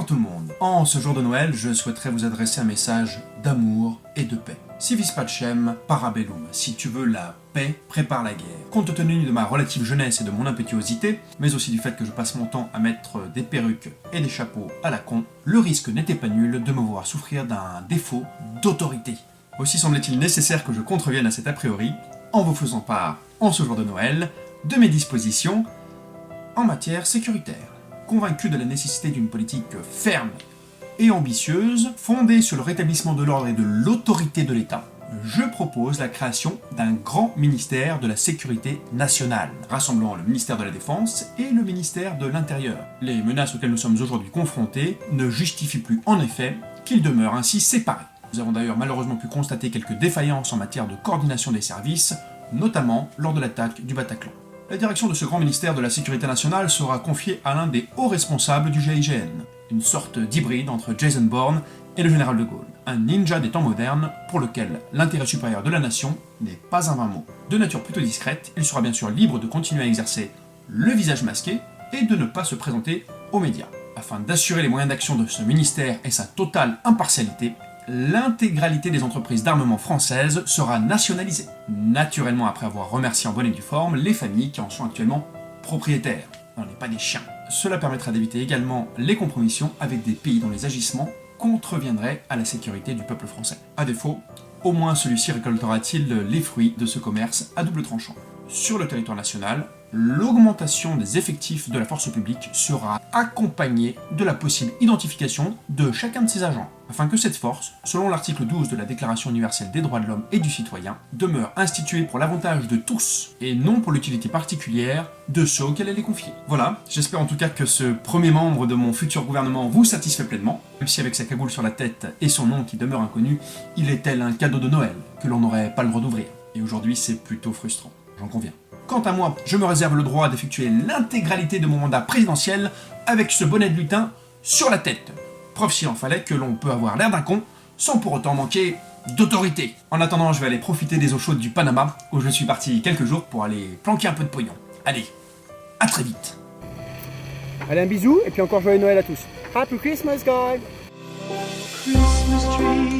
tout le monde. En ce jour de Noël, je souhaiterais vous adresser un message d'amour et de paix. Si vis pacem, para bellum. Si tu veux la paix, prépare la guerre. Compte tenu de ma relative jeunesse et de mon impétuosité, mais aussi du fait que je passe mon temps à mettre des perruques et des chapeaux à la con, le risque n'était pas nul de me voir souffrir d'un défaut d'autorité. Aussi semblait-il nécessaire que je contrevienne à cet a priori, en vous faisant part, en ce jour de Noël, de mes dispositions en matière sécuritaire. Convaincu de la nécessité d'une politique ferme et ambitieuse, fondée sur le rétablissement de l'ordre et de l'autorité de l'État, je propose la création d'un grand ministère de la sécurité nationale, rassemblant le ministère de la Défense et le ministère de l'Intérieur. Les menaces auxquelles nous sommes aujourd'hui confrontés ne justifient plus en effet qu'ils demeurent ainsi séparés. Nous avons d'ailleurs malheureusement pu constater quelques défaillances en matière de coordination des services, notamment lors de l'attaque du Bataclan. La direction de ce grand ministère de la Sécurité nationale sera confiée à l'un des hauts responsables du GIGN, une sorte d'hybride entre Jason Bourne et le général de Gaulle, un ninja des temps modernes pour lequel l'intérêt supérieur de la nation n'est pas un vain mot. De nature plutôt discrète, il sera bien sûr libre de continuer à exercer le visage masqué et de ne pas se présenter aux médias. Afin d'assurer les moyens d'action de ce ministère et sa totale impartialité, l'intégralité des entreprises d'armement françaises sera nationalisée. Naturellement après avoir remercié en bonne et due forme les familles qui en sont actuellement propriétaires. On n'est pas des chiens. Cela permettra d'éviter également les compromissions avec des pays dont les agissements contreviendraient à la sécurité du peuple français. À défaut, au moins celui-ci récoltera-t-il les fruits de ce commerce à double tranchant. Sur le territoire national, l'augmentation des effectifs de la force publique sera accompagnée de la possible identification de chacun de ses agents, afin que cette force, selon l'article 12 de la Déclaration universelle des droits de l'homme et du citoyen, demeure instituée pour l'avantage de tous, et non pour l'utilité particulière de ceux auxquels elle est confiée. Voilà, j'espère en tout cas que ce premier membre de mon futur gouvernement vous satisfait pleinement, même si avec sa cagoule sur la tête et son nom qui demeure inconnu, il est tel un cadeau de Noël que l'on n'aurait pas le droit d'ouvrir. Et aujourd'hui c'est plutôt frustrant, j'en conviens. Quant à moi, je me réserve le droit d'effectuer l'intégralité de mon mandat présidentiel avec ce bonnet de lutin sur la tête. Preuve s'il en fallait que l'on peut avoir l'air d'un con sans pour autant manquer d'autorité. En attendant, je vais aller profiter des eaux chaudes du Panama où je suis parti quelques jours pour aller planquer un peu de pognon. Allez, à très vite. Allez, un bisou et puis encore joyeux Noël à tous. Happy Christmas, guys! Christmas tree.